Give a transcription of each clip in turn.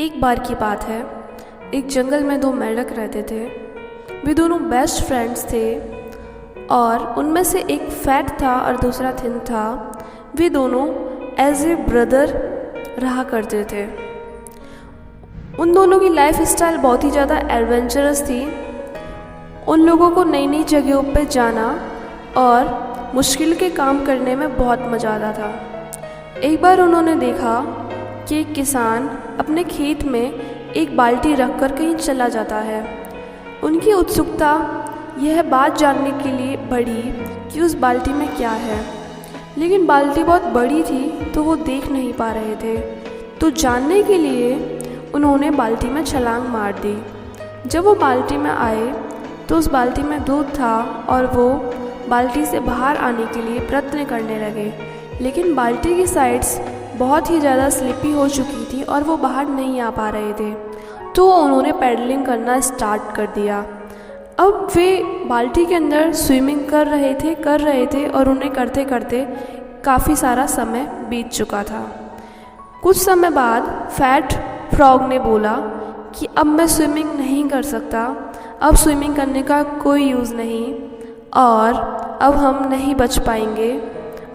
एक बार की बात है, एक जंगल में दो मेंढक रहते थे। वे दोनों बेस्ट फ्रेंड्स थे और उनमें से एक फैट था और दूसरा थिन था। वे दोनों एज ए ब्रदर रहा करते थे। उन दोनों की लाइफ स्टाइल बहुत ही ज़्यादा एडवेंचरस थी। उन लोगों को नई नई जगहों पर जाना और मुश्किल के काम करने में बहुत मज़ा आता था। एक बार उन्होंने देखा कि एक किसान अपने खेत में एक बाल्टी रखकर कहीं चला जाता है। उनकी उत्सुकता यह बात जानने के लिए बढ़ी कि उस बाल्टी में क्या है, लेकिन बाल्टी बहुत बड़ी थी तो वो देख नहीं पा रहे थे। तो जानने के लिए उन्होंने बाल्टी में छलांग मार दी। जब वो बाल्टी में आए तो उस बाल्टी में दूध था और वो बाल्टी से बाहर आने के लिए प्रयत्न करने लगे, लेकिन बाल्टी की साइड्स बहुत ही ज़्यादा स्लिपी हो चुकी थी और वो बाहर नहीं आ पा रहे थे। तो उन्होंने पैडलिंग करना स्टार्ट कर दिया। अब वे बाल्टी के अंदर स्विमिंग कर रहे थे और उन्हें करते करते काफ़ी सारा समय बीत चुका था। कुछ समय बाद फैट फ्रॉग ने बोला कि अब मैं स्विमिंग नहीं कर सकता, अब स्विमिंग करने का कोई यूज़ नहीं और अब हम नहीं बच पाएंगे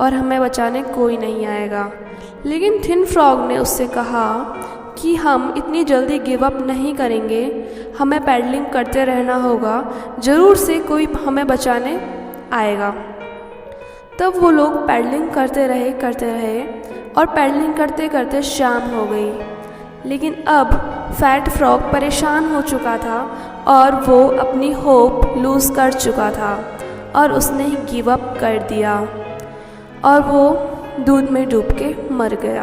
और हमें बचाने कोई नहीं आएगा। लेकिन थिन फ्रॉग ने उससे कहा कि हम इतनी जल्दी गिव अप नहीं करेंगे, हमें पैडलिंग करते रहना होगा, ज़रूर से कोई हमें बचाने आएगा। तब वो लोग पैडलिंग करते रहे और पैडलिंग करते करते शाम हो गई। लेकिन अब फैट फ्रॉग परेशान हो चुका था और वो अपनी होप लूज़ कर चुका था और उसने गिव अप कर दिया और वो दूध में डूब के मर गया।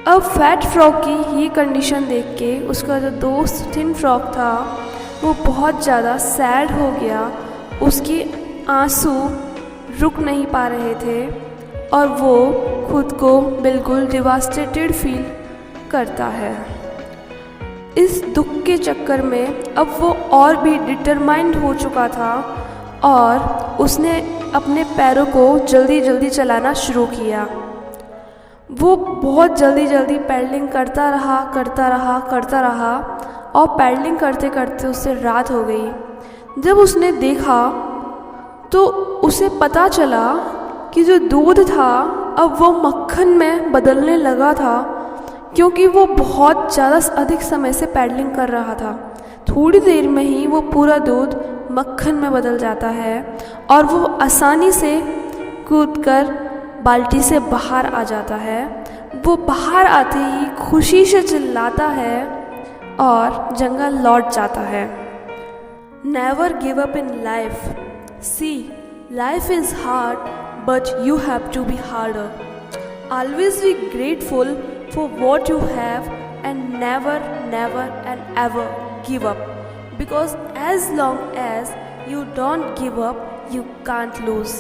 अब फैट फ्रॉग की ये कंडीशन देख के उसका जो दोस्त थिन फ्रॉग था वो बहुत ज़्यादा सैड हो गया। उसके आंसू रुक नहीं पा रहे थे और वो खुद को बिल्कुल डिवास्टेटेड फील करता है। इस दुख के चक्कर में अब वो और भी डिटरमाइंड हो चुका था और उसने अपने पैरों को जल्दी जल्दी चलाना शुरू किया। वो बहुत जल्दी पैडलिंग करता रहा और पैडलिंग करते करते उससे रात हो गई। जब उसने देखा तो उसे पता चला कि जो दूध था अब वो मक्खन में बदलने लगा था, क्योंकि वो बहुत ज़्यादा अधिक समय से पैडलिंग कर रहा था। थोड़ी देर में ही वो पूरा दूध मक्खन में बदल जाता है और वो आसानी से कूदकर बाल्टी से बाहर आ जाता है। वो बाहर आते ही खुशी से चिल्लाता है और जंगल लौट जाता है। Never give up in life, see life is hard but you have to be harder. Always be grateful for what you have and never and ever give up, because as long as you don't give up, you can't lose.